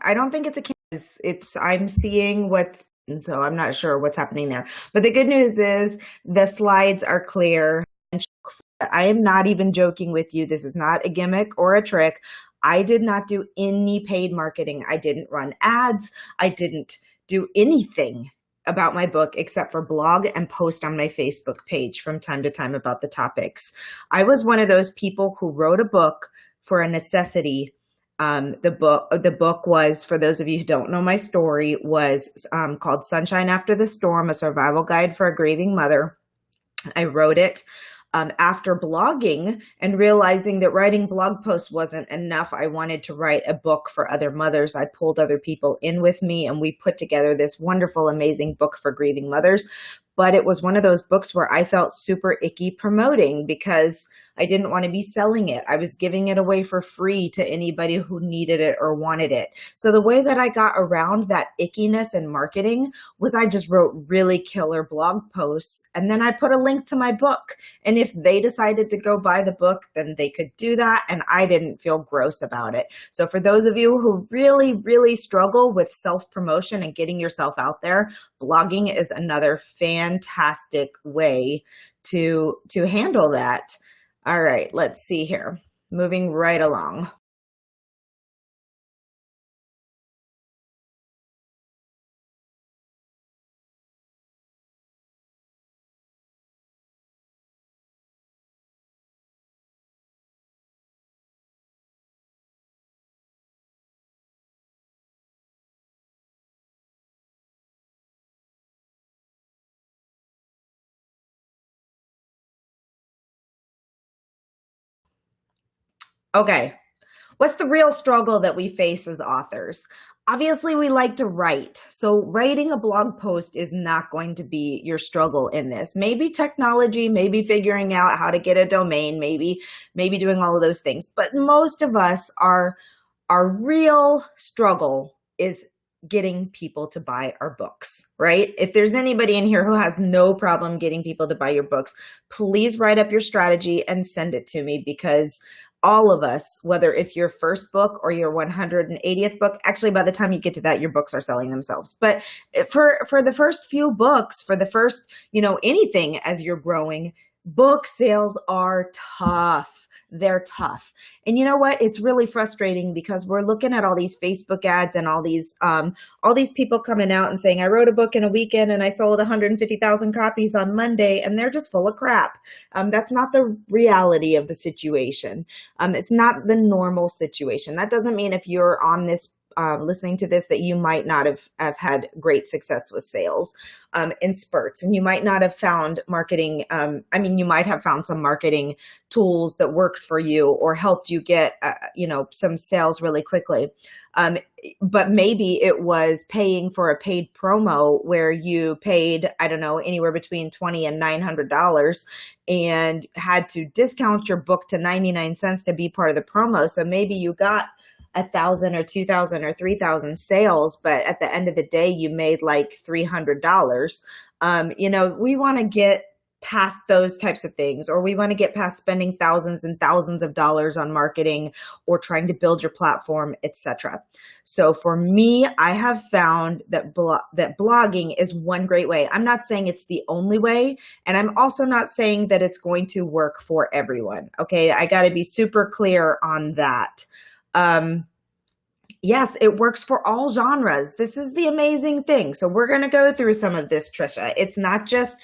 I don't think it's a campus. It's I'm seeing what's and so I'm not sure what's happening there. But the good news is the slides are clear. I am not even joking with you. This is not a gimmick or a trick. I did not do any paid marketing. I didn't run ads. I didn't do anything about my book except for blog and post on my Facebook page from time to time about the topics. I was one of those people who wrote a book for a necessity. The book was, for those of you who don't know my story, was called Sunshine After the Storm, a survival guide for a grieving mother. I wrote it after blogging and realizing that writing blog posts wasn't enough. I wanted to write a book for other mothers. I pulled other people in with me and we put together this wonderful, amazing book for grieving mothers. But it was one of those books where I felt super icky promoting because I didn't want to be selling it. I was giving it away for free to anybody who needed it or wanted it. So the way that I got around that ickiness in marketing was I just wrote really killer blog posts and then I put a link to my book. And if they decided to go buy the book, then they could do that. And I didn't feel gross about it. So for those of you who really, really struggle with self-promotion and getting yourself out there, blogging is another fantastic way to handle that. All right, let's see here. Moving right along. Okay, what's the real struggle that we face as authors? Obviously, we like to write. So writing a blog post is not going to be your struggle in this. Maybe technology, maybe figuring out how to get a domain, maybe doing all of those things. But most of us our real struggle is getting people to buy our books, right? If there's anybody in here who has no problem getting people to buy your books, please write up your strategy and send it to me because all of us, whether it's your first book or your 180th book, actually by the time you get to that, your books are selling themselves. But for the first few books, for the first, anything as you're growing, book sales are tough. They're tough. And you know what? It's really frustrating because we're looking at all these Facebook ads and all these people coming out and saying, I wrote a book in a weekend and I sold 150,000 copies on Monday, and they're just full of crap. That's not the reality of the situation. It's not the normal situation. That doesn't mean if you're on this listening to this that you might not have had great success with sales in spurts, and you might not have found marketing. You might have found some marketing tools that worked for you or helped you get some sales really quickly. But maybe it was paying for a paid promo where you paid, I don't know, anywhere between $20 and $900 and had to discount your book to 99 cents to be part of the promo. So maybe you got 1,000 or 2,000 or 3,000 sales, but at the end of the day, you made like $300. We want to get past those types of things, or we want to get past spending thousands and thousands of dollars on marketing or trying to build your platform, etc. So for me, I have found that blogging is one great way. I'm not saying it's the only way, and I'm also not saying that it's going to work for everyone. Okay, I got to be super clear on that. Yes, it works for all genres. This is the amazing thing. So we're going to go through some of this, Trisha. It's not just,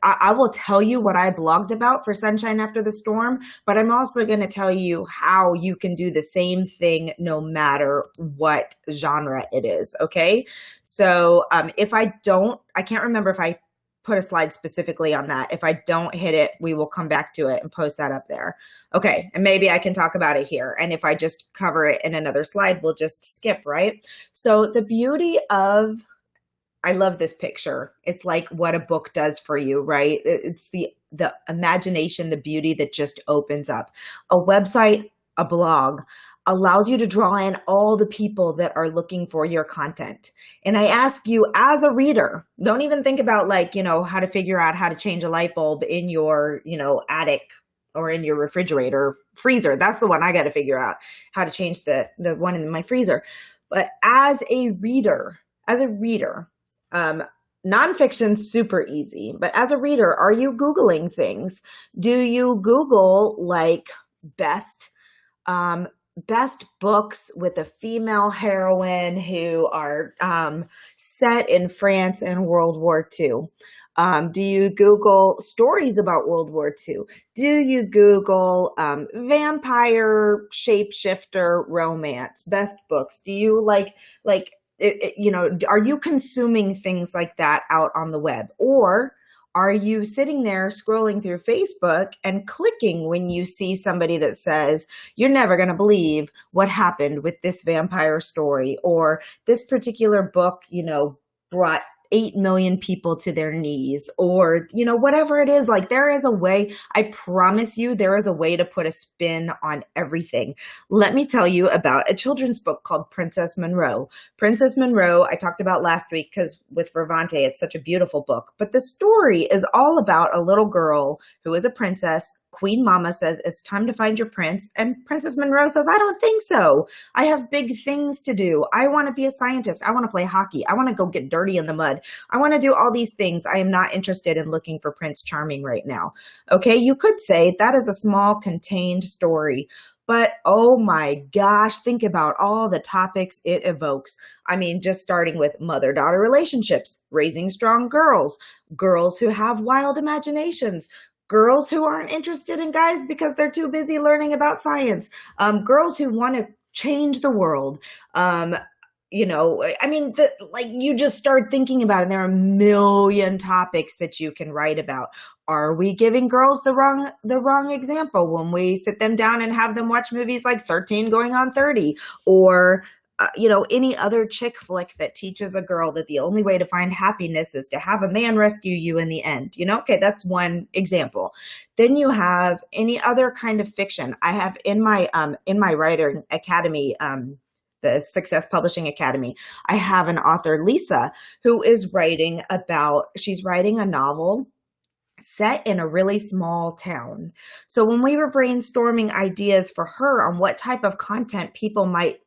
I will tell you what I blogged about for Sunshine After the Storm, but I'm also going to tell you how you can do the same thing no matter what genre it is. Okay. So, I can't remember if I put a slide specifically on that. If I don't hit it, we will come back to it and post that up there. Okay, and maybe I can talk about it here. And if I just cover it in another slide, we'll just skip, right? So the beauty of, I love this picture. It's like what a book does for you, right? It's the imagination, the beauty that just opens up. A website, a blog, allows you to draw in all the people that are looking for your content. And I ask you as a reader, don't even think about how to figure out how to change a light bulb in your, attic or in your refrigerator, freezer. That's the one I got to figure out how to change the one in my freezer. But as a reader, um, nonfiction's super easy. But as a reader, are you Googling things? Do you Google like best um, best books with a female heroine who are set in France in World War II? Do you Google stories about World War II? Do you Google vampire shapeshifter romance best books? Do you are you consuming things like that out on the web? Or are you sitting there scrolling through Facebook and clicking when you see somebody that says, you're never going to believe what happened with this vampire story, or this particular book, brought 8 million people to their knees, or, whatever it is. Like, there is a way, I promise you, there is a way to put a spin on everything. Let me tell you about a children's book called Princess Monroe. Princess Monroe, I talked about last week because with Vervante, it's such a beautiful book. But the story is all about a little girl who is a princess. Queen Mama says, it's time to find your prince. And Princess Monroe says, I don't think so. I have big things to do. I want to be a scientist. I want to play hockey. I want to go get dirty in the mud. I want to do all these things. I am not interested in looking for Prince Charming right now. Okay, you could say that is a small contained story. But oh my gosh, think about all the topics it evokes. I mean, just starting with mother-daughter relationships, raising strong girls, girls who have wild imaginations, girls who aren't interested in guys because they're too busy learning about science, girls who want to change the world. You just start thinking about it. There are a million topics that you can write about. Are we giving girls the wrong example when we sit them down and have them watch movies like 13 going on 30, or any other chick flick that teaches a girl that the only way to find happiness is to have a man rescue you in the end? Okay, that's one example. Then you have any other kind of fiction. I have in my writing academy, the Success Publishing Academy, I have an author, Lisa, who is she's writing a novel set in a really small town. So when we were brainstorming ideas for her on what type of content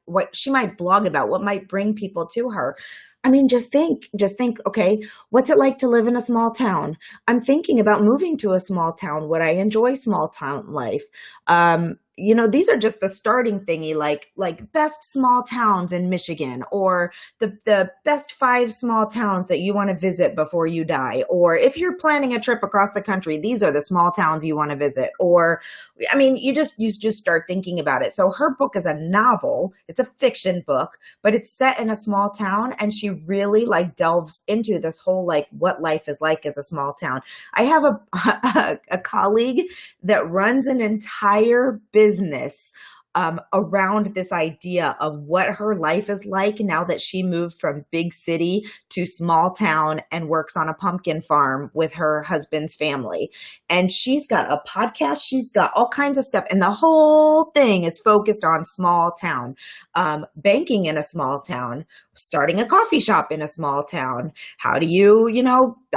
what she might blog about, what might bring people to her, I mean, just think, okay, what's it like to live in a small town? I'm thinking about moving to a small town. Would I enjoy small town life? These are just the starting thingy, like best small towns in Michigan, or the best 5 small towns that you want to visit before you die. Or if you're planning a trip across the country, these are the small towns you want to visit. Or, I mean, you just start thinking about it. So her book is a novel. It's a fiction book, but it's set in a small town. And she really delves into this whole, what life is like as a small town. I have a colleague that runs an entire business around this idea of what her life is like now that she moved from big city to small town and works on a pumpkin farm with her husband's family. And she's got a podcast. She's got all kinds of stuff. And the whole thing is focused on small town, banking in a small town, starting a coffee shop in a small town. How do you,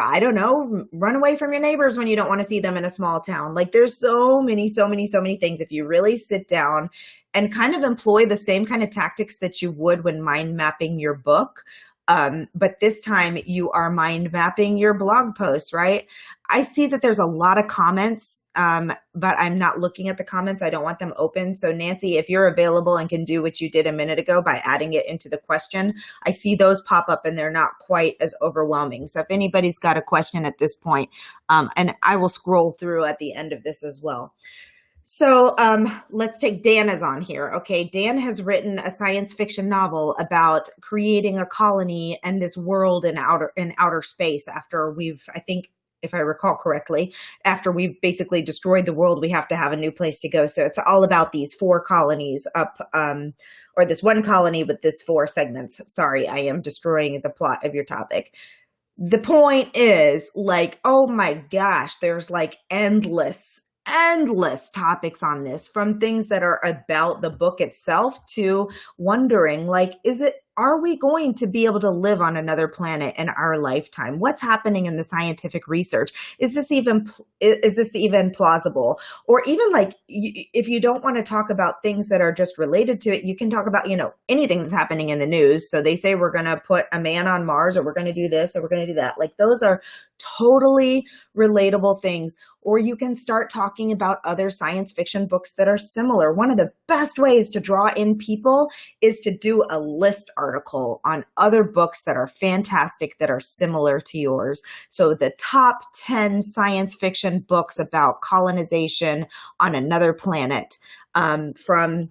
I don't know, run away from your neighbors when you don't want to see them in a small town? There's so many things. If you really sit down and kind of employ the same kind of tactics that you would when mind mapping your book, but this time you are mind mapping your blog posts, right? I see that there's a lot of comments, but I'm not looking at the comments. I don't want them open. So Nancy, if you're available and can do what you did a minute ago by adding it into the question, I see those pop up and they're not quite as overwhelming. So if anybody's got a question at this point, and I will scroll through at the end of this as well. So let's take Dan is on here. Okay, Dan has written a science fiction novel about creating a colony and this world in outer space after I think, if I recall correctly, after we've basically destroyed the world, we have to have a new place to go. So it's all about these 4 colonies up, or this one colony with this 4 segments. Sorry, I am destroying the plot of your topic. The point is, oh my gosh, there's endless topics on this, from things that are about the book itself to wondering, is it are we going to be able to live on another planet in our lifetime? What's happening in the scientific research? Is this even plausible? Or even like, if you don't want to talk about things that are just related to it, you can talk about, anything that's happening in the news. So they say we're going to put a man on Mars, or we're going to do this, or we're going to do that. Like, those are totally relatable things. Or you can start talking about other science fiction books that are similar. One of the best ways to draw in people is to do a list article on other books that are fantastic, that are similar to yours. So the top 10 science fiction books about colonization on another planet, from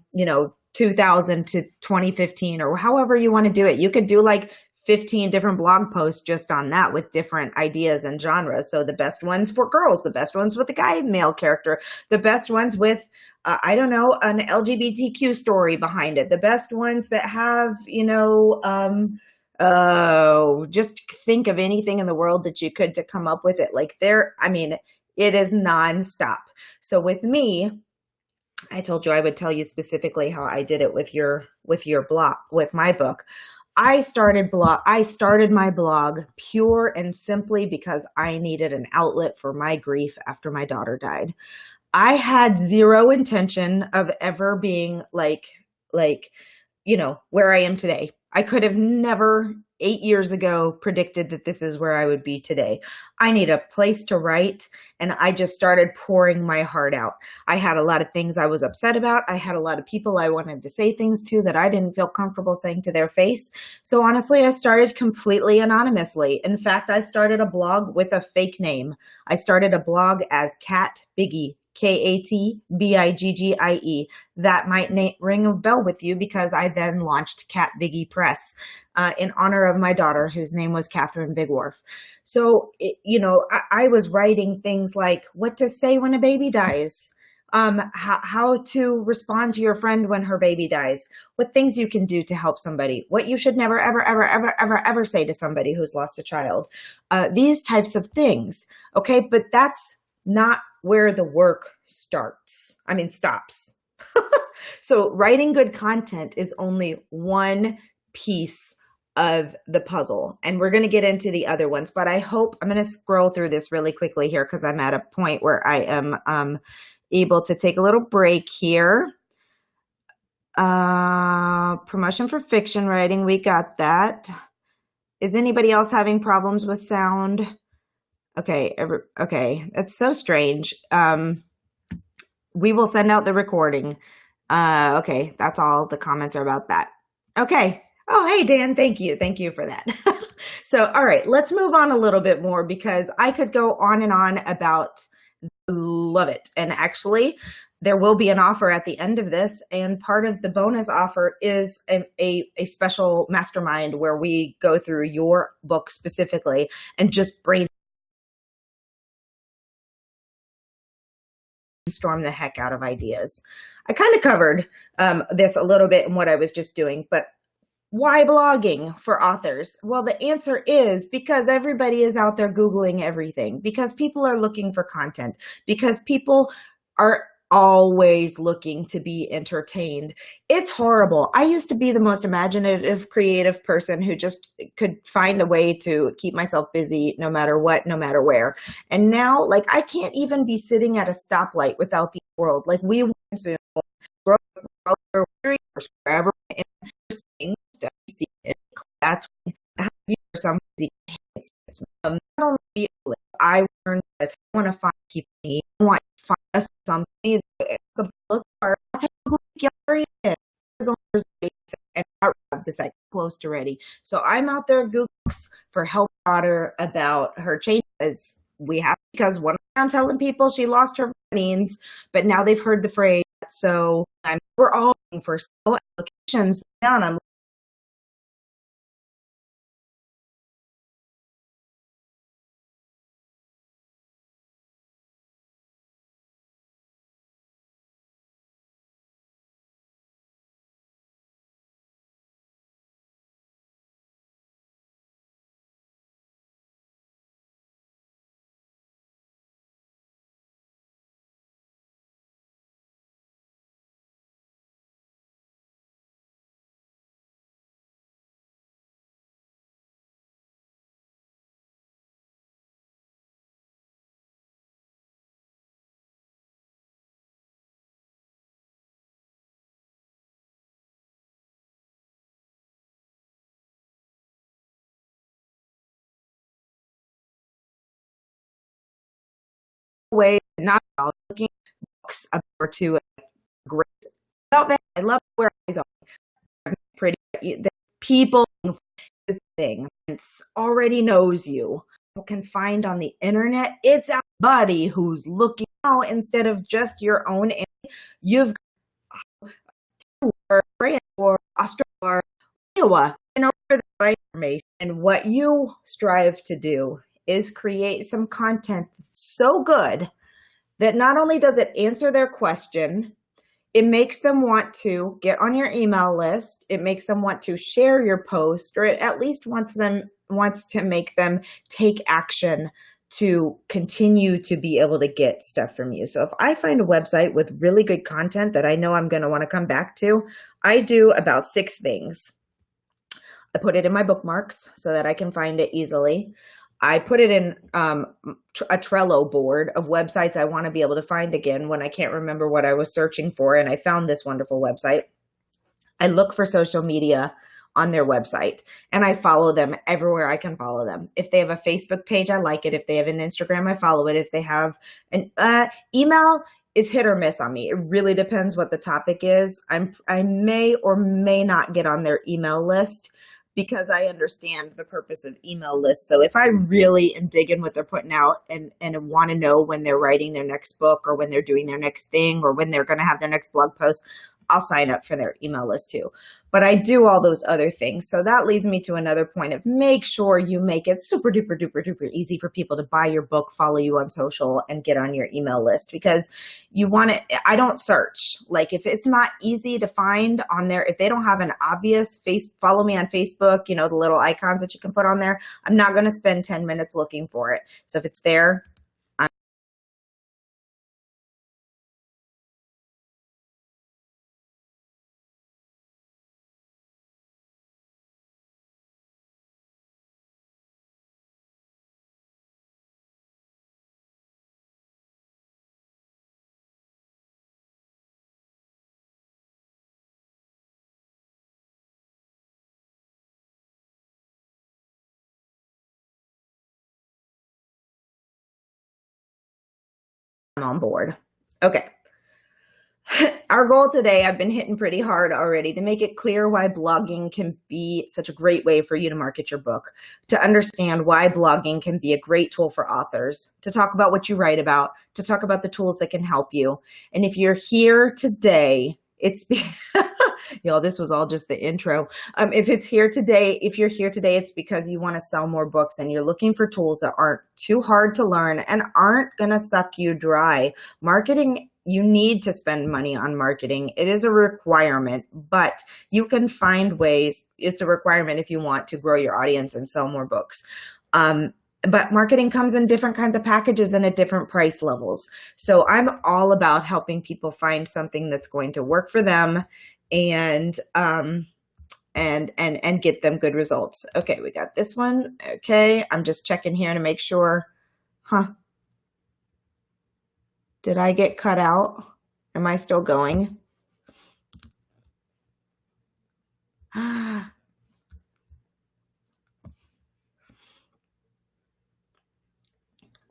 2000 to 2015, or however you want to do it. You could do like 15 different blog posts just on that, with different ideas and genres. So the best ones for girls, the best ones with a guy male character, the best ones with, I don't know, an LGBTQ story behind it, the best ones that have, just think of anything in the world that you could to come up with it. Like, it is nonstop. So with me, I told you I would tell you specifically how I did it with your blog, with my book. I started my blog pure and simply because I needed an outlet for my grief after my daughter died. I had zero intention of ever being where I am today. I could have never 8 years ago predicted that this is where I would be today. I need a place to write, and I just started pouring my heart out. I had a lot of things I was upset about. I had a lot of people I wanted to say things to that I didn't feel comfortable saying to their face. So honestly, I started completely anonymously. In fact, I started a blog with a fake name. I started a blog as Kat Biggie. Katbiggie. That might ring a bell with you, because I then launched Kat Biggie Press in honor of my daughter, whose name was Catherine Bigworth. So, I was writing things like what to say when a baby dies, how to respond to your friend when her baby dies, what things you can do to help somebody, what you should never, ever, ever, ever, ever, ever say to somebody who's lost a child, these types of things. Okay, but that's not where the work stops. So writing good content is only one piece of the puzzle, and we're going to get into the other ones, but I'm going to scroll through this really quickly here, because I'm at a point where I am able to take a little break here. Promotion for fiction writing, we got that. Is anybody else having problems with sound? Okay, that's so strange. We will send out the recording. Okay, that's all the comments are about that. Okay. Oh, hey, Dan, thank you. Thank you for that. So, all right, let's move on a little bit more, because I could go on and on about love it. And actually, there will be an offer at the end of this, and part of the bonus offer is a special mastermind where we go through your book specifically and just brainstorm the heck out of ideas. I kind of covered this a little bit in what I was just doing, but why blogging for authors? Well, the answer is because everybody is out there Googling everything, because people are looking for content, because people are always looking to be entertained. It's horrible. I used to be the most imaginative, creative person who just could find a way to keep myself busy no matter what, no matter where. And now, like, I can't even be sitting at a stoplight without the world. Like, we went to wherever seeing stuff, see it. That's somebody. Not only I learned that I want to find people. I want to find us somebody that could look for. I'll take a look at and I have this like close to ready. So I'm out there Googling for help daughter about her changes. We have, because one I'm telling people she lost her means, but now they've heard the phrase. So we're all looking for applications down. I'm way, not at all, looking at books or two great about that. I love where eyes are pretty. The people is the thing. It already knows you. You can find on the internet. It's a buddy who's looking out instead of just your own. You've got or Australia or Iowa, for the right information. And what you strive to do is create some content that's so good that not only does it answer their question, it makes them want to get on your email list. It makes them want to share your post, or it at least wants to make them take action to continue to be able to get stuff from you. So if I find a website with really good content that I know I'm going to want to come back to, I do about 6 things. I put it in my bookmarks so that I can find it easily. I put it in a Trello board of websites I want to be able to find again when I can't remember what I was searching for, and I found this wonderful website. I look for social media on their website, and I follow them everywhere I can follow them. If they have a Facebook page, I like it. If they have an Instagram, I follow it. If they have an email, is hit or miss on me. It really depends what the topic is. I may or may not get on their email list, because I understand the purpose of email lists. So if I really am digging what they're putting out and want to know when they're writing their next book, or when they're doing their next thing, or when they're going to have their next blog post, I'll sign up for their email list too. But I do all those other things. So that leads me to another point of make sure you make it super duper duper duper easy for people to buy your book, follow you on social, and get on your email list, because you want to, I don't search. Like if it's not easy to find on there, if they don't have an obvious follow me on Facebook, the little icons that you can put on there, I'm not going to spend 10 minutes looking for it. So if it's there, I'm on board. Okay. Our goal today, I've been hitting pretty hard already, to make it clear why blogging can be such a great way for you to market your book, to understand why blogging can be a great tool for authors, to talk about what you write about, to talk about the tools that can help you. And if you're here today, it's this was all just the intro. If you're here today, it's because you want to sell more books and you're looking for tools that aren't too hard to learn and aren't going to suck you dry. Marketing, you need to spend money on marketing. It is a requirement, but you can find ways. It's a requirement if you want to grow your audience and sell more books. But marketing comes in different kinds of packages and at different price levels. So I'm all about helping people find something that's going to work for them and get them good results. Okay, we got this one. Okay, I'm just checking here to make sure. Did I get cut out? Am I still going?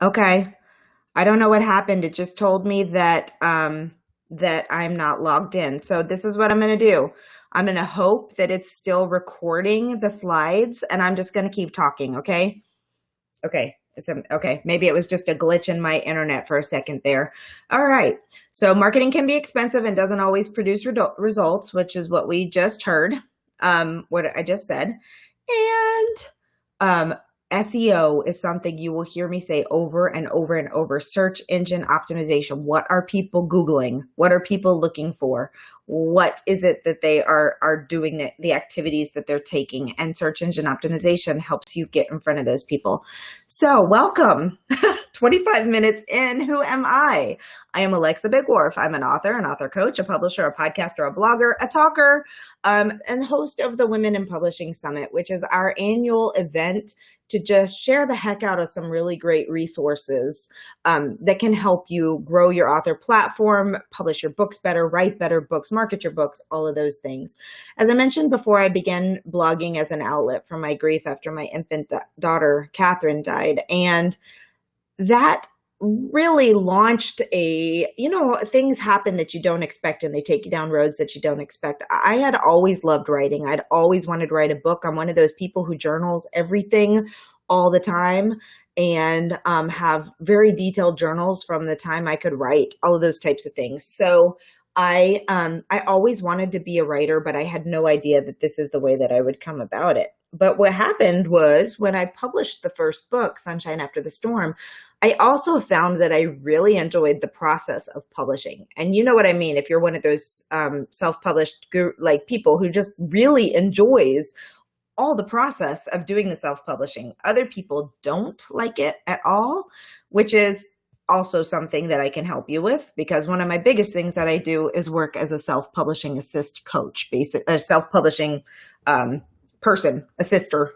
Okay. I don't know what happened. It just told me that that I'm not logged in. So this is what I'm going to do. I'm going to hope that it's still recording the slides, and I'm just going to keep talking, okay? Okay. Okay. Maybe it was just a glitch in my internet for a second there. All right. So marketing can be expensive and doesn't always produce results, which is what we just heard, what I just said. And SEO is something you will hear me say over and over and over. Search engine optimization. What are people Googling? What are people looking for? What is it that they are doing, the activities that they're taking? And search engine optimization helps you get in front of those people. So welcome. 25 minutes in, who am I? I am Alexa Bigwarf. I'm an author coach, a publisher, a podcaster, a blogger, a talker, and host of the Women in Publishing Summit, which is our annual event to just share the heck out of some really great resources that can help you grow your author platform, publish your books better, write better books, market your books, all of those things. As I mentioned before, I began blogging as an outlet for my grief after my infant daughter, Catherine, died. And that really launched things happen that you don't expect and they take you down roads that you don't expect. I had always loved writing. I'd always wanted to write a book. I'm one of those people who journals everything all the time and have very detailed journals from the time I could write, all of those types of things. So I always wanted to be a writer, but I had no idea that this is the way that I would come about it. But what happened was when I published the first book, Sunshine After the Storm, I also found that I really enjoyed the process of publishing. And you know what I mean? If you're one of those self-published like people who just really enjoys all the process of doing the self-publishing. Other people don't like it at all, which is also something that I can help you with, because one of my biggest things that I do is work as a self-publishing assist coach, a self-publishing person, assister,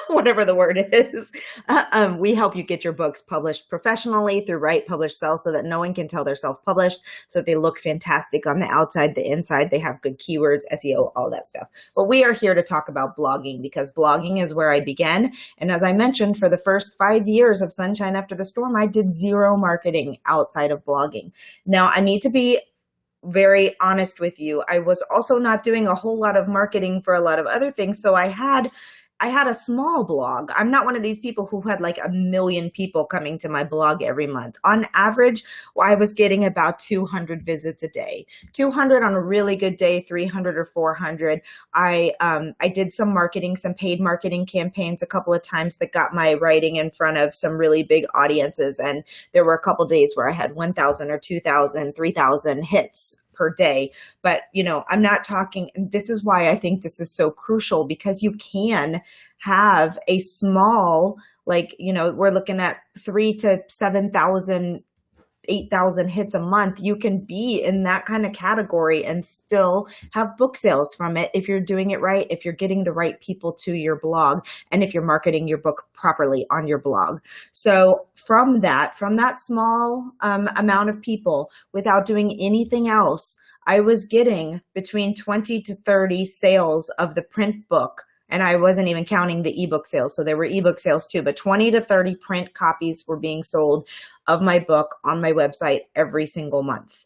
whatever the word is. We help you get your books published professionally through Write, Publish, Sell, so that no one can tell they're self-published, so that they look fantastic on the outside, the inside, they have good keywords, SEO, all that stuff. But we are here to talk about blogging, because blogging is where I began. And as I mentioned, for the first 5 years of Sunshine After the Storm, I did zero marketing outside of blogging. Now, I need to be very honest with you. I was also not doing a whole lot of marketing for a lot of other things. So I had a small blog. I'm not one of these people who had like 1 million people coming to my blog every month. On average, I was getting about 200 visits a day. 200 on a really good day, 300 or 400. I did some marketing, some paid marketing campaigns a couple of times that got my writing in front of some really big audiences. And there were a couple of days where I had 1,000 or 2,000, 3,000 hits per day. But, I'm not talking, this is why I think this is so crucial, because you can have a small, we're looking at 3,000 to 7,000, 8,000 hits a month. You can be in that kind of category and still have book sales from it if you're doing it right, if you're getting the right people to your blog, and if you're marketing your book properly on your blog. So from that small amount of people, without doing anything else, I was getting between 20 to 30 sales of the print book. And I wasn't even counting the ebook sales. So there were ebook sales too, but 20 to 30 print copies were being sold of my book on my website every single month.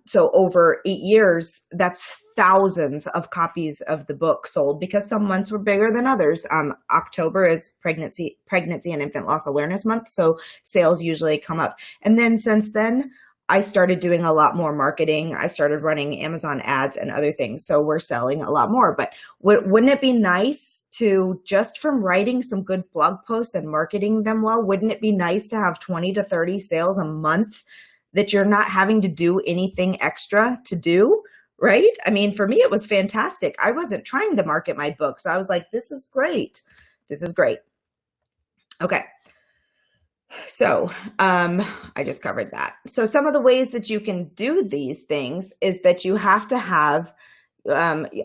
So over 8 years, that's thousands of copies of the book sold, because some months were bigger than others. October is pregnancy and infant loss awareness month. So sales usually come up. And then since then, I started doing a lot more marketing. I started running Amazon ads and other things. So we're selling a lot more. But wouldn't it be nice to, just from writing some good blog posts and marketing them well, wouldn't it be nice to have 20 to 30 sales a month that you're not having to do anything extra to do, right? I mean, for me, it was fantastic. I wasn't trying to market my book. So I was like, this is great. This is great. Okay. So I just covered that. So some of the ways that you can do these things is that you have to have,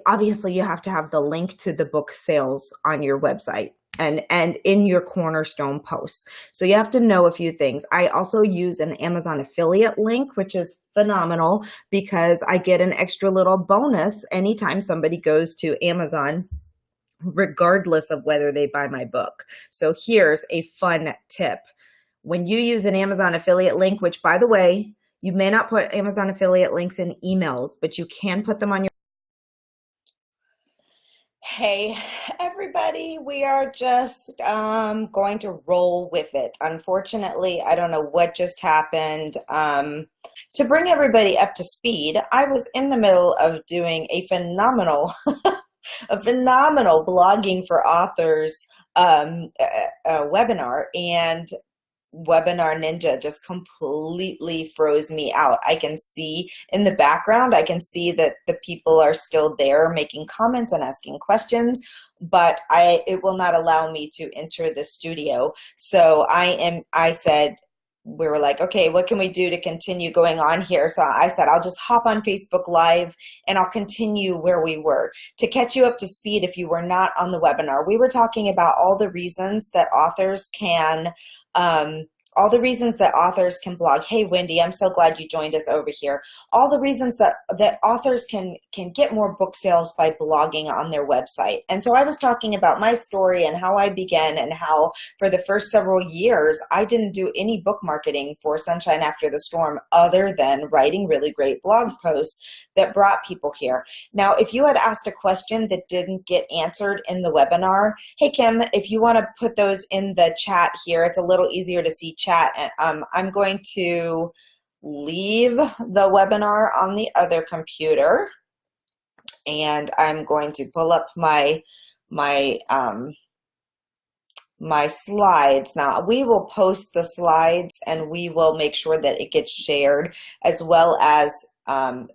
obviously you have to have the link to the book sales on your website and in your cornerstone posts. So you have to know a few things. I also use an Amazon affiliate link, which is phenomenal because I get an extra little bonus anytime somebody goes to Amazon, regardless of whether they buy my book. So here's a fun tip. When you use an Amazon affiliate link, which by the way, you may not put Amazon affiliate links in emails, but you can put them on your. Hey, everybody, we are just going to roll with it. Unfortunately, I don't know what just happened. To bring everybody up to speed, I was in the middle of doing a phenomenal blogging for authors webinar, and Webinar Ninja just completely froze me out. I can see in the background, I can see that the people are still there making comments and asking questions, but it will not allow me to enter the studio. So I said, we were like, okay, what can we do to continue going on here? So I said, I'll just hop on Facebook Live and I'll continue where we were. To catch you up to speed, if you were not on the webinar, we were talking about all the reasons that authors can all the reasons that authors can blog. Hey, Wendy, I'm so glad you joined us over here. All the reasons that authors can get more book sales by blogging on their website. And so I was talking about my story and how I began, and how for the first several years, I didn't do any book marketing for Sunshine After the Storm other than writing really great blog posts that brought people here. Now, if you had asked a question that didn't get answered in the webinar, hey, Kim, if you want to put those in the chat here, it's a little easier to see chat. I'm going to leave the webinar on the other computer, and I'm going to pull up my slides. Now, we will post the slides and we will make sure that it gets shared, as well as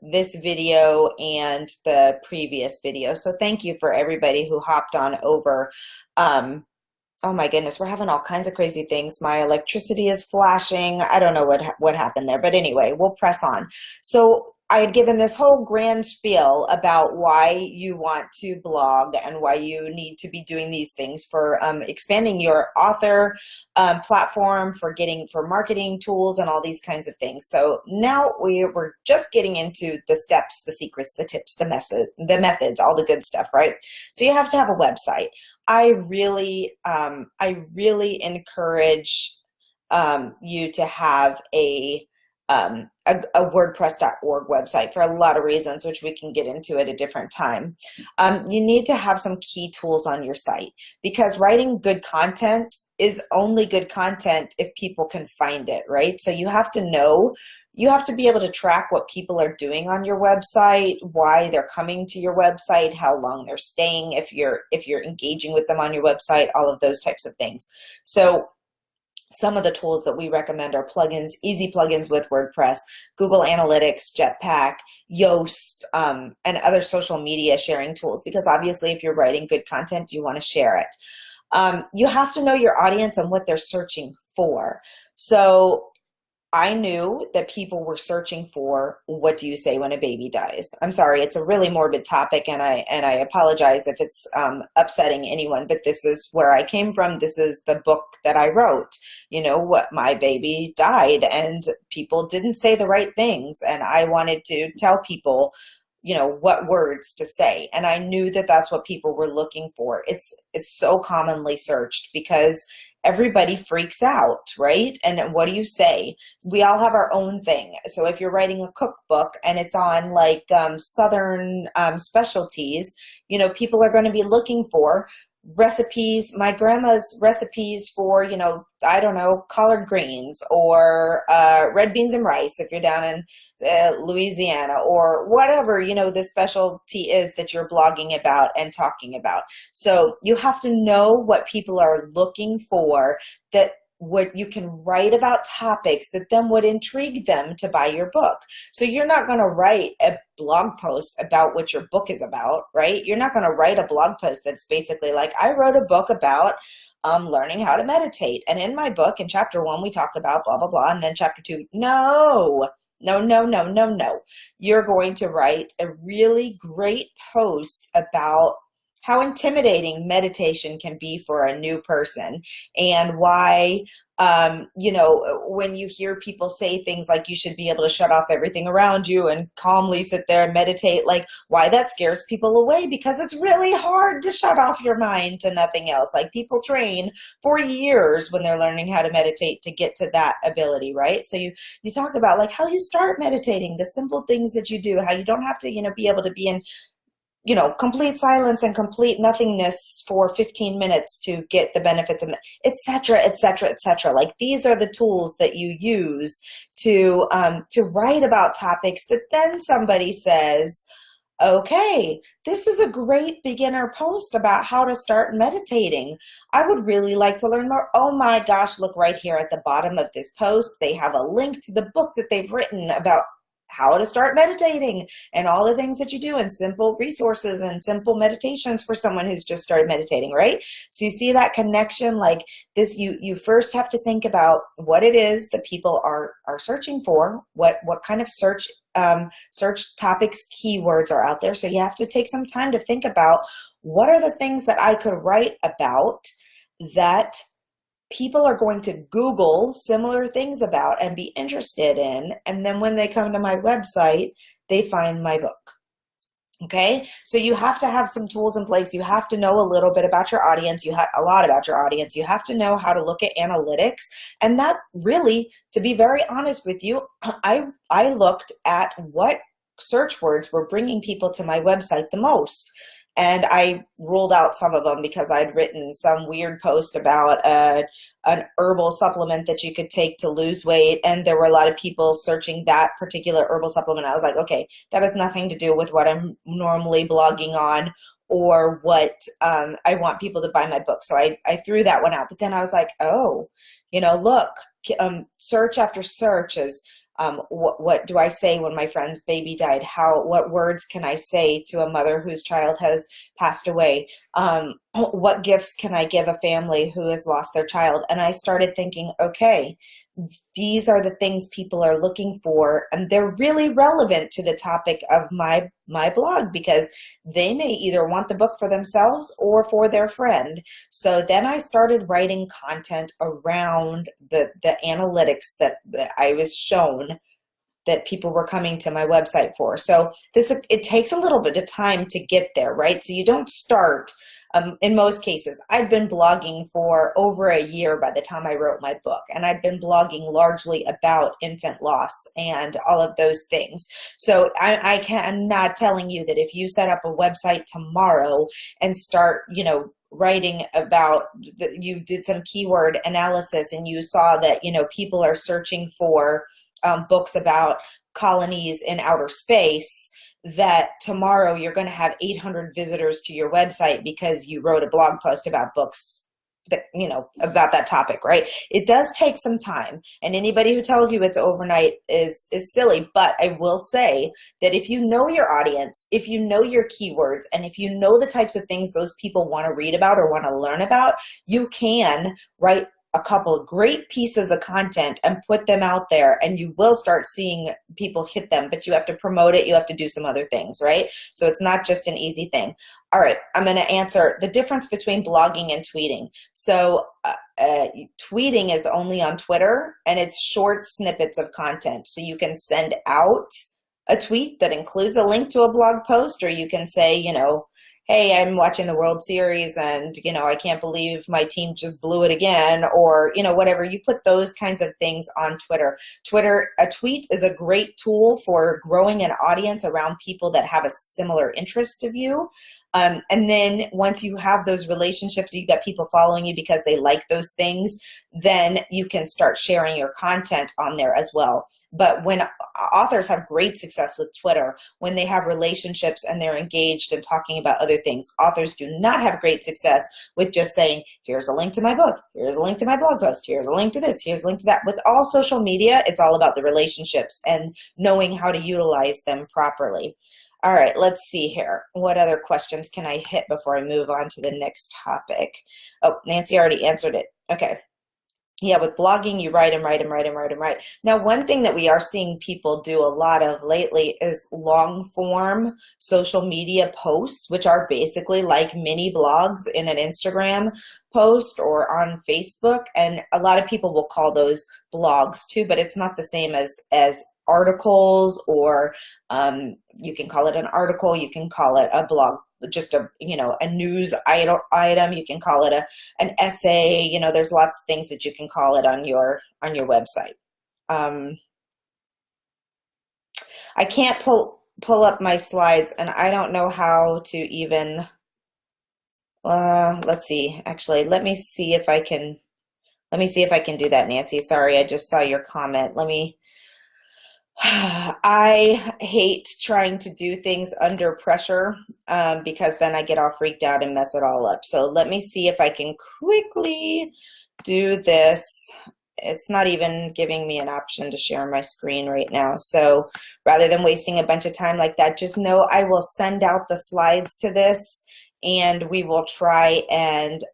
this video and the previous video. So thank you for everybody who hopped on over. Oh my goodness, we're having all kinds of crazy things. My electricity is flashing. I don't know what happened there, but anyway, we'll press on. So I had given this whole grand spiel about why you want to blog and why you need to be doing these things for expanding your author platform, for marketing tools and all these kinds of things. So now we're just getting into the steps, the secrets, the tips, the methods, all the good stuff, right? So you have to have a website. I really encourage you to have a WordPress.org website for a lot of reasons, which we can get into at a different time. You need to have some key tools on your site, because writing good content is only good content if people can find it, right? So you have to know, you have to be able to track what people are doing on your website, why they're coming to your website, how long they're staying, if you're engaging with them on your website, all of those types of things. So some of the tools that we recommend are plugins, easy plugins with WordPress, Google Analytics, Jetpack, Yoast, and other social media sharing tools, because obviously if you're writing good content, you want to share it. You have to know your audience and what they're searching for. So I knew that people were searching for, what do you say when a baby dies? I'm sorry, it's a really morbid topic, and I apologize if it's upsetting anyone, but this is where I came from. This is the book that I wrote. You know, what, my baby died, and people didn't say the right things, and I wanted to tell people, you know, what words to say. And I knew that that's what people were looking for. It's so commonly searched because everybody freaks out, right? And what do you say? We all have our own thing. So if you're writing a cookbook and it's on like Southern specialties, you know, people are going to be looking for recipes, my grandma's recipes for, you know, I don't know, collard greens, or red beans and rice if you're down in Louisiana, or whatever, you know, the specialty is that you're blogging about and talking about. So you have to know what people are looking for, that what you can write about topics that then would intrigue them to buy your book. So you're not going to write a blog post about what your book is about, right? You're not going to write a blog post that's basically like, I wrote a book about learning how to meditate. And in my book, in chapter 1, we talk about blah, blah, blah. And then chapter 2, no. You're going to write a really great post about how intimidating meditation can be for a new person, and why, you know, when you hear people say things like you should be able to shut off everything around you and calmly sit there and meditate, like why that scares people away, because it's really hard to shut off your mind to nothing else. Like people train for years when they're learning how to meditate to get to that ability, right? So you talk about like how you start meditating, the simple things that you do, how you don't have to, you know, be able to be in, you know, complete silence and complete nothingness for 15 minutes to get the benefits of it, et cetera, et cetera, et cetera. Like these are the tools that you use to write about topics that then somebody says, okay, this is a great beginner post about how to start meditating. I would really like to learn more. Oh my gosh, look right here at the bottom of this post. They have a link to the book that they've written about how to start meditating and all the things that you do, and simple resources and simple meditations for someone who's just started meditating, right? So you see that connection, like this, you first have to think about what it is that people are searching for, what kind of search topics, keywords are out there. So you have to take some time to think about what are the things that I could write about that people are going to Google similar things about and be interested in. And then when they come to my website, they find my book. Okay, so you have to have some tools in place. You have to know a little bit about your audience. You have a lot about your audience. You have to know how to look at analytics. And that really, to be very honest with you, I looked at what search words were bringing people to my website the most. And I ruled out some of them because I'd written some weird post about an herbal supplement that you could take to lose weight. And there were a lot of people searching that particular herbal supplement. I was like, okay, that has nothing to do with what I'm normally blogging on or what I want people to buy my book. So I threw that one out. But then I was like, oh, look, search after search is, what do I say when my friend's baby died? What words can I say to a mother whose child has passed away? What gifts can I give a family who has lost their child? And I started thinking, okay, these are the things people are looking for, and they're really relevant to the topic of my blog because they may either want the book for themselves or for their friend. So then I started writing content around the analytics that I was shown that people were coming to my website for. So it takes a little bit of time to get there, right? So you don't start. In most cases, I'd been blogging for over a year by the time I wrote my book, and I'd been blogging largely about infant loss and all of those things. So I'm not telling you that if you set up a website tomorrow and start, writing about, you did some keyword analysis and you saw that, people are searching for books about colonies in outer space, that tomorrow you're going to have 800 visitors to your website because you wrote a blog post about books that, about that topic, right? It does take some time, and anybody who tells you it's overnight is silly. But I will say that if you know your audience, if you know your keywords, and if you know the types of things those people want to read about or want to learn about, you can write a couple of great pieces of content and put them out there, and you will start seeing people hit them, but you have to promote it. You have to do some other things, right? So it's not just an easy thing. All right, I'm going to answer the difference between blogging and tweeting. So tweeting is only on Twitter, and it's short snippets of content. So you can send out a tweet that includes a link to a blog post, or you can say, hey, I'm watching the World Series and, I can't believe my team just blew it again, or, whatever. You put those kinds of things on Twitter. A tweet is a great tool for growing an audience around people that have a similar interest of you. And then once you have those relationships, you got people following you because they like those things, then you can start sharing your content on there as well. But when authors have great success with Twitter, when they have relationships and they're engaged and talking about other things, authors do not have great success with just saying, here's a link to my book, here's a link to my blog post, here's a link to this, here's a link to that. With all social media, it's all about the relationships and knowing how to utilize them properly. All right, let's see here. What other questions can I hit before I move on to the next topic? Oh, Nancy already answered it. Okay. Yeah, with blogging, you write and write and write and write and write. Now, one thing that we are seeing people do a lot of lately is long form social media posts, which are basically like mini blogs in an Instagram post or on Facebook. And a lot of people will call those blogs too, but it's not the same as articles, or you can call it an article, you can call it a blog, just a news item, you can call it an essay, there's lots of things that you can call it on your website. I can't pull up my slides, and I don't know how to even let's see, actually, let me see if I can do that, Nancy. Sorry, I just saw your comment. I hate trying to do things under pressure because then I get all freaked out and mess it all up. So let me see if I can quickly do this. It's not even giving me an option to share my screen right now. So rather than wasting a bunch of time like that, just know I will send out the slides to this, and we will try and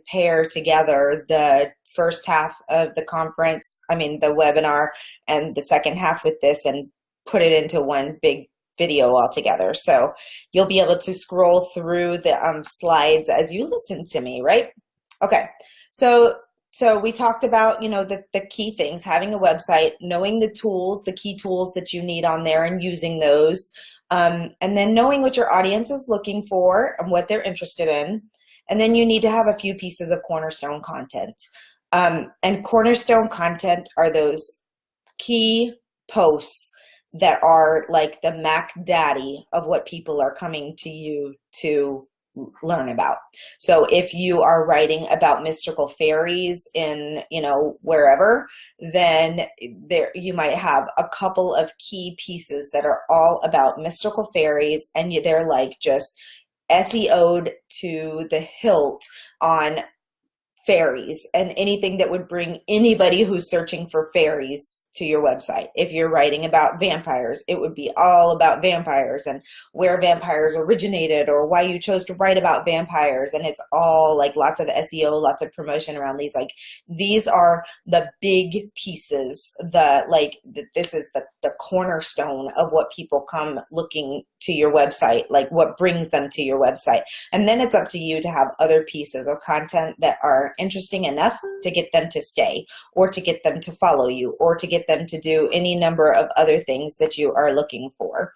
pair together the first half of the the webinar, and the second half with this, and put it into one big video altogether. So you'll be able to scroll through the slides as you listen to me, right? Okay. So we talked about, the key things, having a website, knowing the tools, the key tools that you need on there and using those. And then knowing what your audience is looking for and what they're interested in. And then you need to have a few pieces of cornerstone content. And cornerstone content are those key posts that are like the Mac Daddy of what people are coming to you to learn about. So if you are writing about mystical fairies in, wherever, then there you might have a couple of key pieces that are all about mystical fairies, and they're like just SEO'd to the hilt on fairies and anything that would bring anybody who's searching for fairies to your website. If you're writing about vampires, it would be all about vampires and where vampires originated or why you chose to write about vampires. And it's all like lots of SEO, lots of promotion around these. Like these are the big pieces, this is the cornerstone of what people come looking to your website, like what brings them to your website. And then it's up to you to have other pieces of content that are interesting enough to get them to stay or to get them to follow you or to get them to do any number of other things that you are looking for.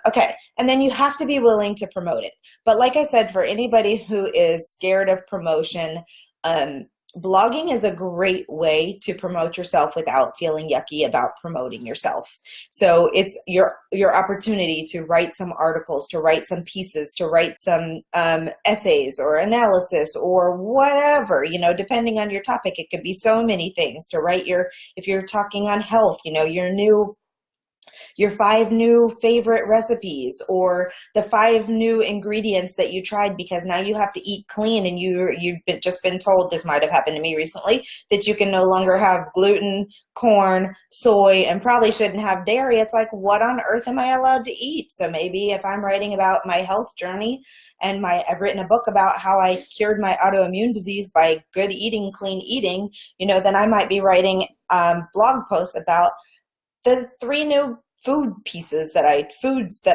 Okay, and then you have to be willing to promote it. But like I said, for anybody who is scared of promotion, blogging is a great way to promote yourself without feeling yucky about promoting yourself. So it's your opportunity to write some articles, to write some pieces, to write some essays or analysis or whatever, depending on your topic. It could be so many things. To write if you're talking on health, your 5 new favorite recipes or the 5 new ingredients that you tried because now you have to eat clean and you've just been told, this might have happened to me recently, that you can no longer have gluten, corn, soy, and probably shouldn't have dairy. It's like, what on earth am I allowed to eat? So maybe if I'm writing about my health journey and I've written a book about how I cured my autoimmune disease by good eating, clean eating, then I might be writing blog posts about the 3 new foods that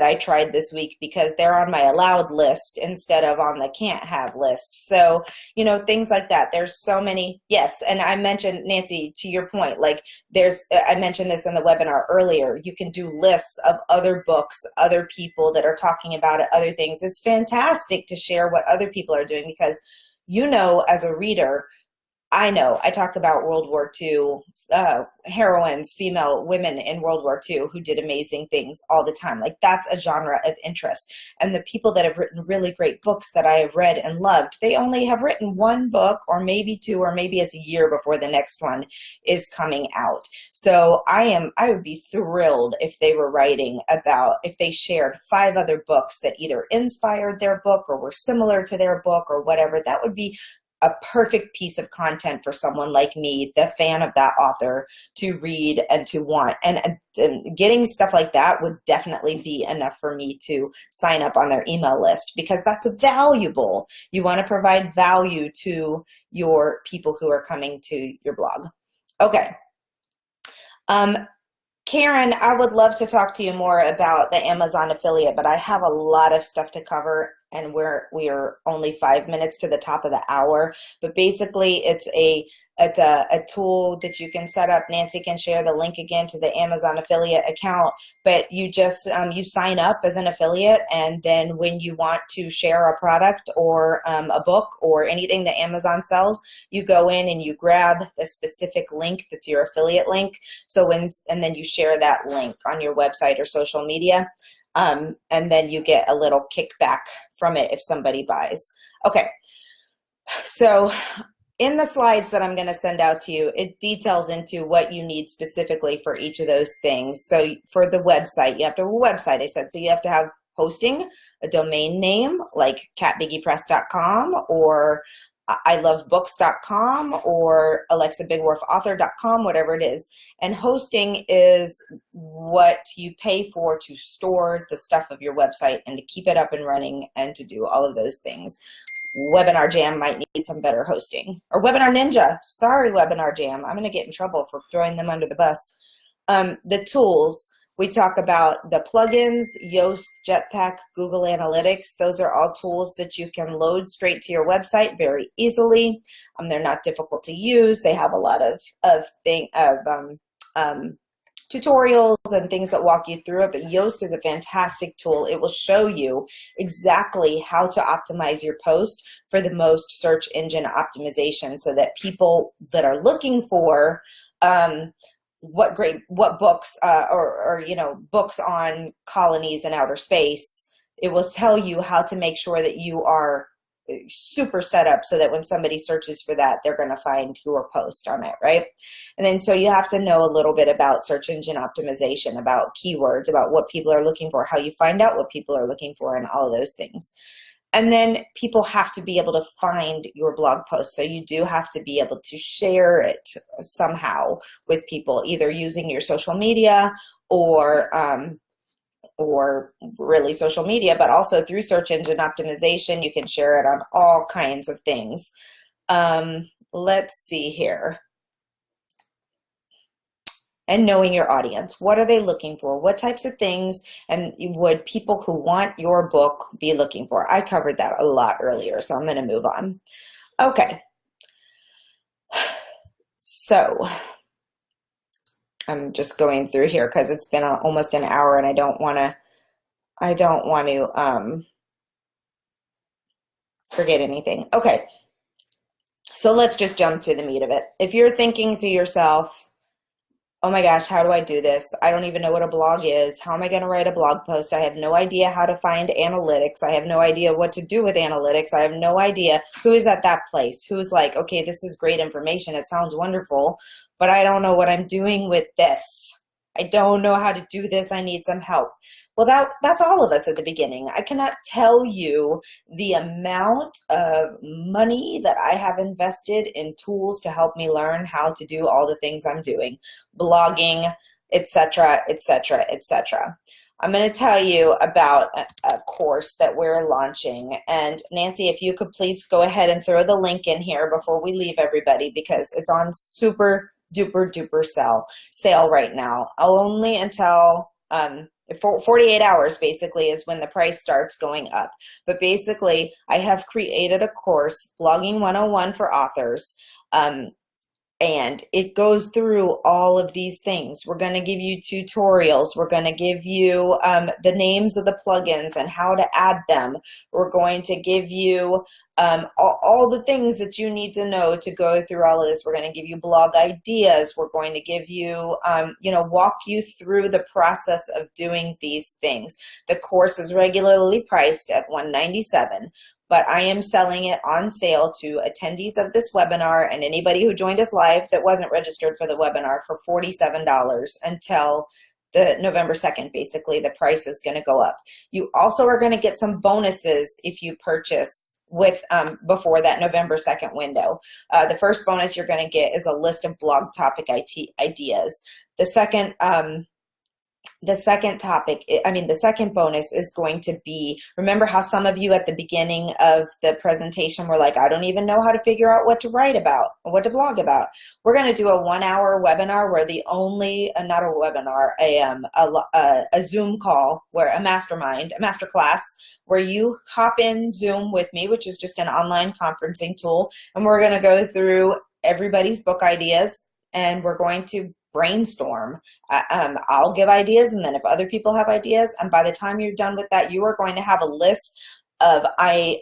I tried this week because they're on my allowed list instead of on the can't have list. So, things like that. There's so many. Yes. And I mentioned, Nancy, to your point, I mentioned this in the webinar earlier, you can do lists of other books, other people that are talking about it, other things. It's fantastic to share what other people are doing because, as a reader, I talk about World War II heroines, female women in World War II who did amazing things all the time. Like that's a genre of interest. And the people that have written really great books that I have read and loved, they only have written 1 book or maybe 2, or maybe it's a year before the next one is coming out. So I would be thrilled if if they shared 5 other books that either inspired their book or were similar to their book or whatever. That would be a perfect piece of content for someone like me, the fan of that author, to read and to want. And getting stuff like that would definitely be enough for me to sign up on their email list because that's valuable. You want to provide value to your people who are coming to your blog. Okay. Karen, I would love to talk to you more about the Amazon affiliate, but I have a lot of stuff to cover and we are only 5 minutes to the top of the hour. But basically it's a tool that you can set up. Nancy can share the link again to the Amazon affiliate account, but you just, you sign up as an affiliate. And then when you want to share a product or a book or anything that Amazon sells, you go in and you grab the specific link that's your affiliate link. And then you share that link on your website or social media. And then you get a little kickback from it if somebody buys. Okay. So in the slides that I'm going to send out to you, it details into what you need specifically for each of those things. So for the website, you have to have a website, I said. So you have to have hosting, a domain name like catbiggypress.com or ilovebooks.com or alexabigwolfauthor.com, whatever it is. And hosting is what you pay for to store the stuff of your website and to keep it up and running and to do all of those things. Webinar Jam might need some better hosting. Or Webinar Ninja. Sorry, Webinar Jam. I'm going to get in trouble for throwing them under the bus. The tools. We talk about the plugins, Yoast, Jetpack, Google Analytics. Those are all tools that you can load straight to your website very easily. They're not difficult to use. They have a lot of tutorials and things that walk you through it, but Yoast is a fantastic tool. It will show you exactly how to optimize your post for the most search engine optimization, so that people that are looking for what books or books on colonies in outer space, it will tell you how to make sure that you are super set up so that when somebody searches for that, they're going to find your post on it, right? And then so you have to know a little bit about search engine optimization, about keywords, about what people are looking for, how you find out what people are looking for, and all of those things. And then people have to be able to find your blog post. So you do have to be able to share it somehow with people, either using your social media or really social media, but also through search engine optimization. You can share it on all kinds of things. Let's see here. And knowing your audience. What are they looking for? What types of things and would people who want your book be looking for? I covered that a lot earlier, so I'm going to move on. Okay. So I'm just going through here because it's been almost an hour, and I don't want to forget anything. Okay. So let's just jump to the meat of it. If you're thinking to yourself, oh my gosh, how do I do this? I don't even know what a blog is. How am I going to write a blog post? I have no idea how to find analytics. I have no idea what to do with analytics. I have no idea who is at that place. Who's like, okay, this is great information. It sounds wonderful, but I don't know what I'm doing with this. I don't know how to do this. I need some help. Well, that's all of us at the beginning. I cannot tell you the amount of money that I have invested in tools to help me learn how to do all the things I'm doing, blogging, etc., etc., etc. I'm going to tell you about a course that we're launching. And Nancy, if you could please go ahead and throw the link in here before we leave everybody, because it's on super duper duper sale right now. Only until 48 hours basically is when the price starts going up. But basically, I have created a course, Blogging 101 for authors, and it goes through all of these things. We're going to give you tutorials. We're going to give you the names of the plugins and how to add them. We're going to give you all the things that you need to know to go through all of this. We're going to give you blog ideas. We're going to give you, walk you through the process of doing these things. The course is regularly priced at $197. But I am selling it on sale to attendees of this webinar and anybody who joined us live that wasn't registered for the webinar for $47 until the November 2nd. Basically, the price is going to go up. You also are going to get some bonuses if you purchase with before that November 2nd window. The first bonus you're going to get is a list of blog topic ideas. The second second bonus is going to be, remember how some of you at the beginning of the presentation were like, I don't even know how to figure out what to write about, what to blog about. We're going to do a 1-hour webinar where not a webinar, a Zoom call, where a master class, where you hop in Zoom with me, which is just an online conferencing tool. And we're going to go through everybody's book ideas, and we're going to brainstorm. I'll give ideas, and then if other people have ideas, and by the time you're done with that, you are going to have a list of, I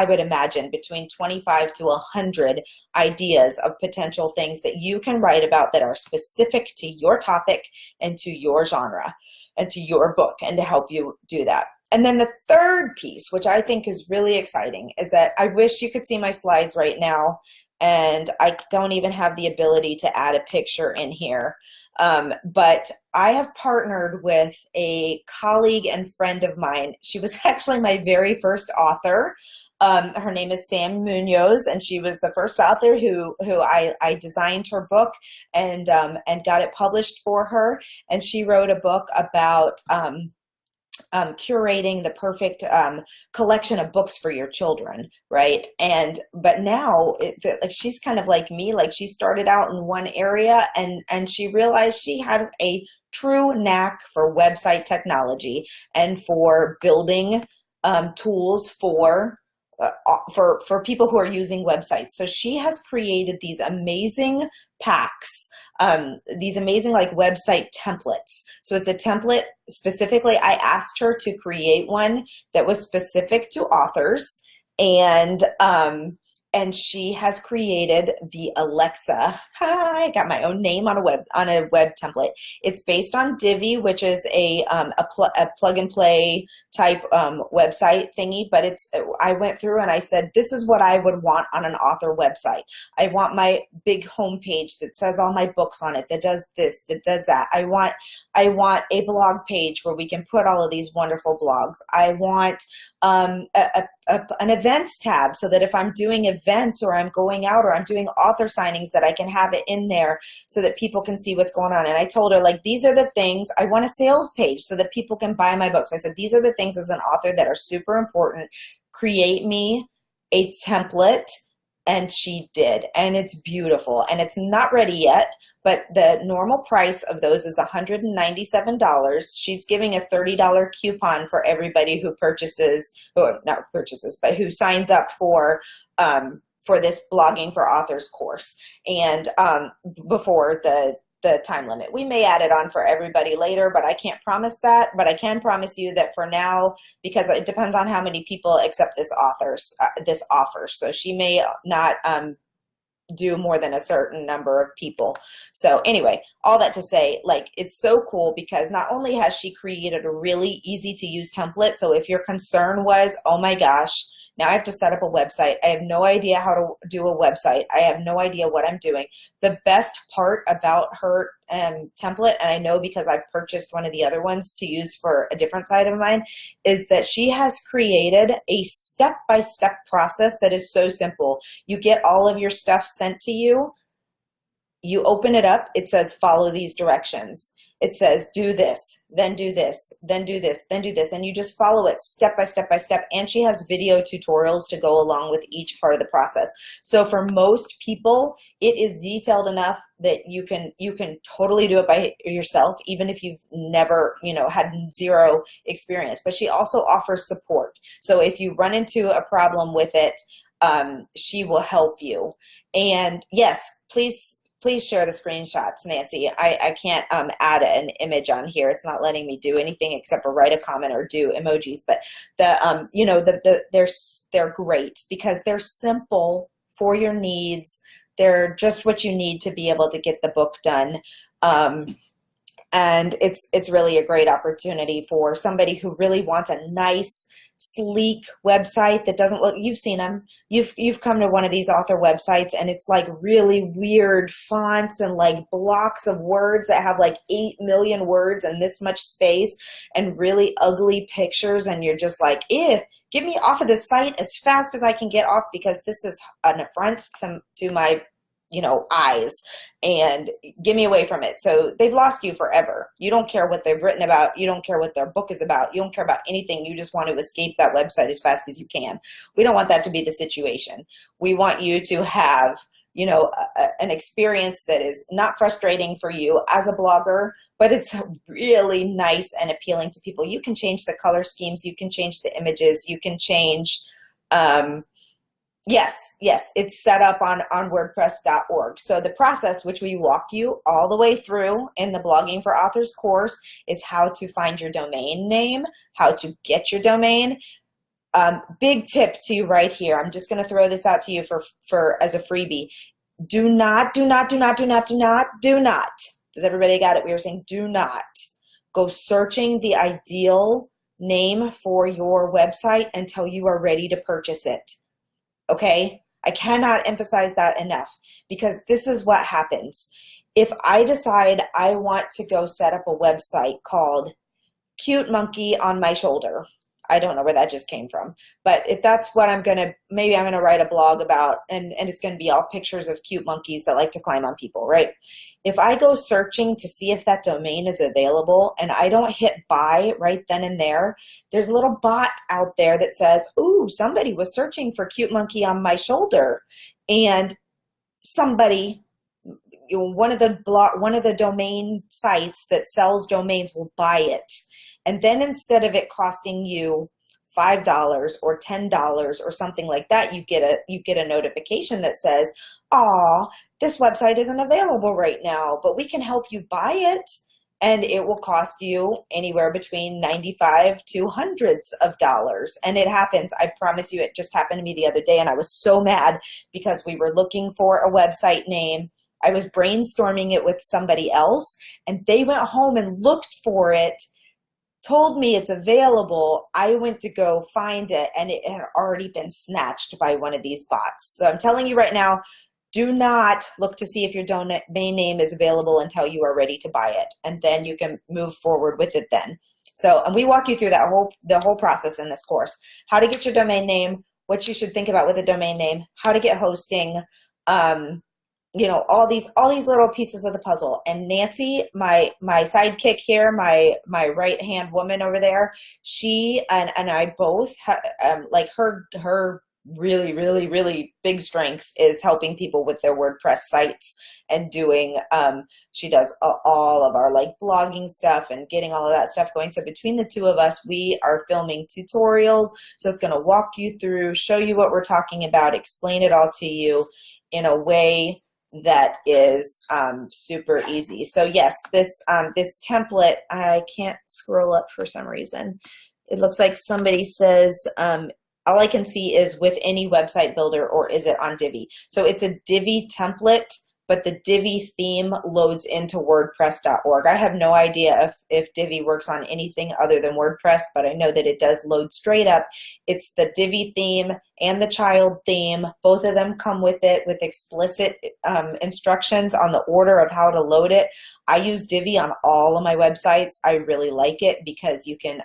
would imagine, between 25 to 100 ideas of potential things that you can write about that are specific to your topic and to your genre and to your book, and to help you do that. And then the third piece, which I think is really exciting, is that I wish you could see my slides right now, and I don't even have the ability to add a picture in here. But I have partnered with a colleague and friend of mine. She was actually my very first author. Her name is Sam Munoz, and she was the first author who I designed her book and got it published for her. And she wrote a book about curating the perfect collection of books for your children, right? But now, she's kind of like me. Like, she started out in one area, and she realized she has a true knack for website technology and for building tools for people who are using websites. So she has created these amazing packs, these amazing like website templates. So it's a template specifically. I asked her to create one that was specific to authors, and she has created the Alexa. I got my own name on a web template. It's based on Divi, which is a plug and play type website thingy. But I went through and I said, this is what I would want on an author website. I want my big homepage that says all my books on it, that does this, that does that. I want a blog page where we can put all of these wonderful blogs. I want an events tab so that if I'm doing events or I'm going out or I'm doing author signings, that I can have it in there so that people can see what's going on. And I told her, like, these are the things. I want a sales page so that people can buy my books. I said, these are the things as an author that are super important. Create me a template. And she did, and it's beautiful, and it's not ready yet, but the normal price of those is $197. She's giving a $30 coupon for everybody who purchases, or not purchases, but who signs up for this blogging for authors course, and before the time limit. We may add it on for everybody later, but I can't promise that. But I can promise you that for now, because it depends on how many people accept this offer. So she may not do more than a certain number of people. So anyway, all that to say, like, it's so cool because not only has she created a really easy to use template. So if your concern was, oh my gosh, now I have to set up a website. I have no idea how to do a website. I have no idea what I'm doing. The best part about her template, and I know because I've purchased one of the other ones to use for a different site of mine, is that she has created a step-by-step process that is so simple. You get all of your stuff sent to you. You open it up. It says, follow these directions. It says, do this, then do this, then do this, then do this. And you just follow it step by step by step. And she has video tutorials to go along with each part of the process. So for most people, it is detailed enough that you can totally do it by yourself, even if you've never, had zero experience. But she also offers support. So if you run into a problem with it, she will help you. And yes, please share the screenshots, Nancy. I can't add an image on here. It's not letting me do anything except for write a comment or do emojis. But they're great because they're simple for your needs. They're just what you need to be able to get the book done. And it's really a great opportunity for somebody who really wants a nice, sleek website that doesn't look, you've seen them, you've come to one of these author websites and it's like really weird fonts and like blocks of words that have like 8 million words and this much space and really ugly pictures, and you're just like, get me off of this site as fast as I can get off, because this is an affront to my eyes, and get me away from it. So they've lost you forever. You don't care what they've written about. You don't care what their book is about. You don't care about anything. You just want to escape that website as fast as you can. We don't want that to be the situation. We want you to have, an experience that is not frustrating for you as a blogger, but it's really nice and appealing to people. You can change the color schemes. You can change the images. You can change, Yes, it's set up on WordPress.org. So the process, which we walk you all the way through in the Blogging for Authors course, is how to find your domain name, how to get your domain. Big tip to you right here. I'm just going to throw this out to you for as a freebie. Do not. Does everybody got it? We were saying do not go searching the ideal name for your website until you are ready to purchase it. Okay? I cannot emphasize that enough, because this is what happens. If I decide I want to go set up a website called Cute Monkey on My Shoulder, I don't know where that just came from, but if that's what maybe I'm going to write a blog about, and it's going to be all pictures of cute monkeys that like to climb on people, right? If I go searching to see if that domain is available and I don't hit buy right then and there, there's a little bot out there that says, ooh, somebody was searching for Cute Monkey on My Shoulder. And somebody, one of the domain sites that sells domains will buy it. And then instead of it costing you $5 or $10 or something like that, you get a notification that says, "Aw, this website isn't available right now, but we can help you buy it, and it will cost you anywhere between 95 to hundreds of dollars." And it happens. I promise you, it just happened to me the other day, and I was so mad because we were looking for a website name. I was brainstorming it with somebody else, and they went home and looked for it, told me it's available. I went to go find it, and it had already been snatched by one of these bots. So I'm telling you right now, do not look to see if your domain name is available until you are ready to buy it, and then you can move forward with it then. So, and we walk you through the whole process in this course: how to get your domain name, what you should think about with a domain name, how to get hosting, all these little pieces of the puzzle. And Nancy, my sidekick here, my right hand woman over there, she and I both like her really, really, really big strength is helping people with their WordPress sites and doing, she does all of our like blogging stuff and getting all of that stuff going. So between the two of us, we are filming tutorials. So it's going to walk you through, show you what we're talking about, explain it all to you in a way that is super easy. So yes, this template, I can't scroll up for some reason. It looks like somebody says, all I can see is with any website builder, or is it on Divi? So it's a Divi template, but the Divi theme loads into WordPress.org. I have no idea if Divi works on anything other than WordPress, but I know that it does load straight up. It's the Divi theme and the child theme. Both of them come with it with explicit instructions on the order of how to load it. I use Divi on all of my websites. I really like it because you can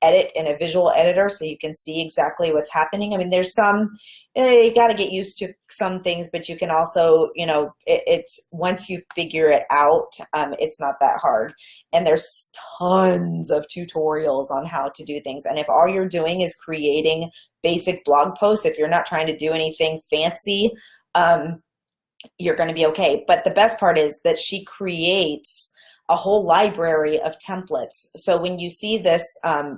edit in a visual editor, so you can see exactly what's happening. I mean, there's some, you got to get used to some things, but you can also, it's once you figure it out, it's not that hard. And there's tons of tutorials on how to do things. And if all you're doing is creating basic blog posts, if you're not trying to do anything fancy, you're going to be okay. But the best part is that she creates a whole library of templates. So when you see this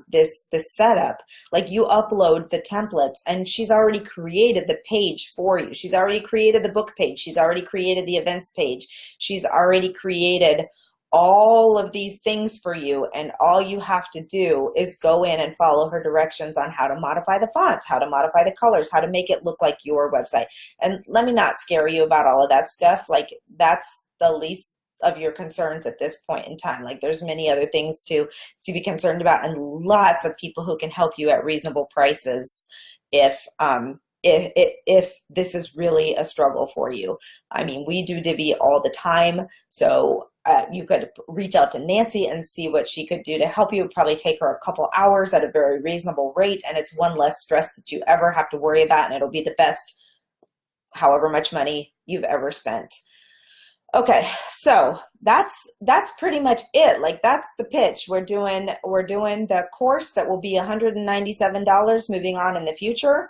this setup, like you upload the templates and she's already created the page for you. She's already created the book page. She's already created the events page. She's already created all of these things for you, and all you have to do is go in and follow her directions on how to modify the fonts, how to modify the colors, how to make it look like your website. And let me not scare you about all of that stuff. Like, that's the least of your concerns at this point in time. Like, there's many other things to be concerned about, and lots of people who can help you at reasonable prices if this is really a struggle for you. I mean, we do Divi all the time, so you could reach out to Nancy and see what she could do to help you. It would probably take her a couple hours at a very reasonable rate, and it's one less stress that you ever have to worry about, and it'll be the best however much money you've ever spent. Okay, so that's pretty much it. Like, that's the pitch. We're doing the course that will be $197 moving on in the future.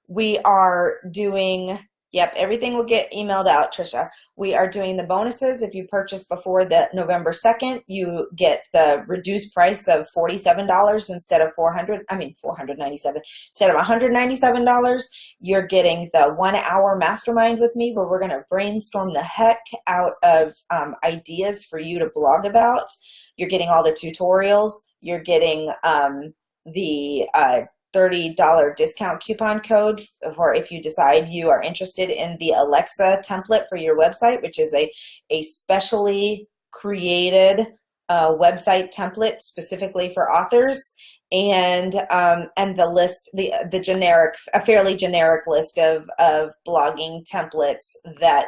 We are doing, yep, everything will get emailed out, Trisha. We are doing the bonuses. If you purchase before the November 2nd, you get the reduced price of $47 instead of $497. Instead of $197, you're getting the 1 hour mastermind with me, where we're going to brainstorm the heck out of ideas for you to blog about. You're getting all the tutorials. You're getting the $30 discount coupon code for if you decide you are interested in the Alexa template for your website, which is a specially created website template specifically for authors, and the list, the generic, a fairly generic list of blogging templates that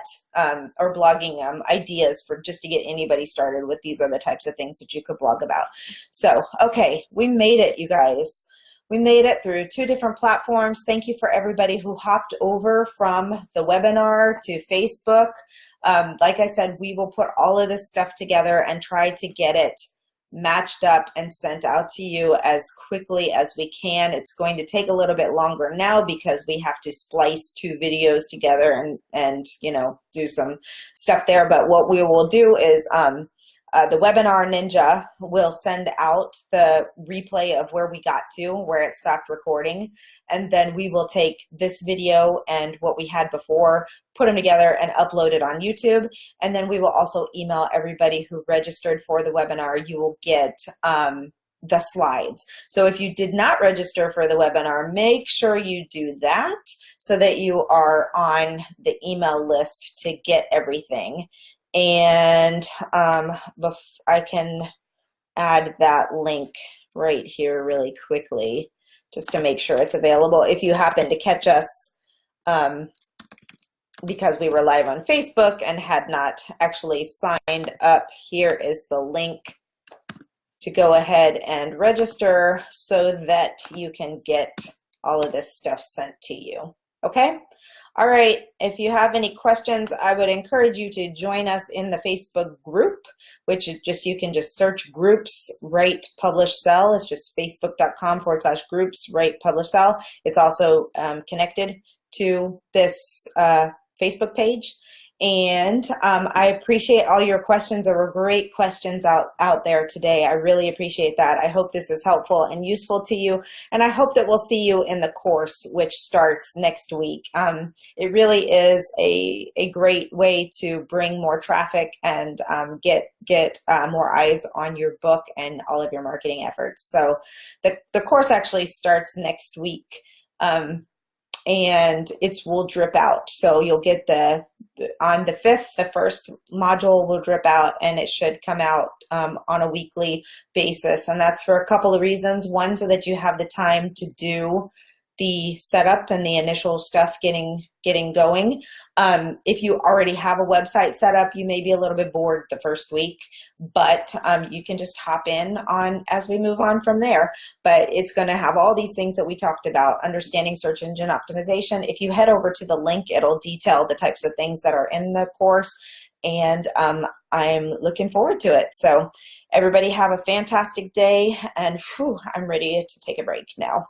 or blogging ideas for just to get anybody started with. These are the types of things that you could blog about. So, okay, we made it, you guys. We made it through 2 different platforms. Thank you for everybody who hopped over from the webinar to Facebook. Like I said, we will put all of this stuff together and try to get it matched up and sent out to you as quickly as we can. It's going to take a little bit longer now because we have to splice 2 videos together and you know, do some stuff there. But what we will do is the Webinar Ninja will send out the replay of where we got to, where it stopped recording, and then we will take this video and what we had before, put them together and upload it on YouTube, and then we will also email everybody who registered for the webinar. You will get the slides. So if you did not register for the webinar, make sure you do that so that you are on the email list to get everything. And I can add that link right here really quickly just to make sure it's available. If you happen to catch us because we were live on Facebook and had not actually signed up, here is the link to go ahead and register so that you can get all of this stuff sent to you. Okay? All right, if you have any questions, I would encourage you to join us in the Facebook group, which is just, you can just search groups, write, publish, sell. It's just facebook.com/groups, write, publish, sell. It's also connected to this Facebook page. And I appreciate all your questions. There were great questions out there today. I really appreciate that. I hope this is helpful and useful to you. And I hope that we'll see you in the course, which starts next week. It really is a great way to bring more traffic and get more eyes on your book and all of your marketing efforts. So the course actually starts next week. And it will drip out. So you'll get on the 5th, the first module will drip out, and it should come out on a weekly basis. And that's for a couple of reasons. One, so that you have the time to do the setup and the initial stuff getting going. If you already have a website set up, you may be a little bit bored the first week, but you can just hop in on as we move on from there. But it's going to have all these things that we talked about, understanding search engine optimization. If you head over to the link, it'll detail the types of things that are in the course, and I'm looking forward to it. So everybody have a fantastic day, and I'm ready to take a break now.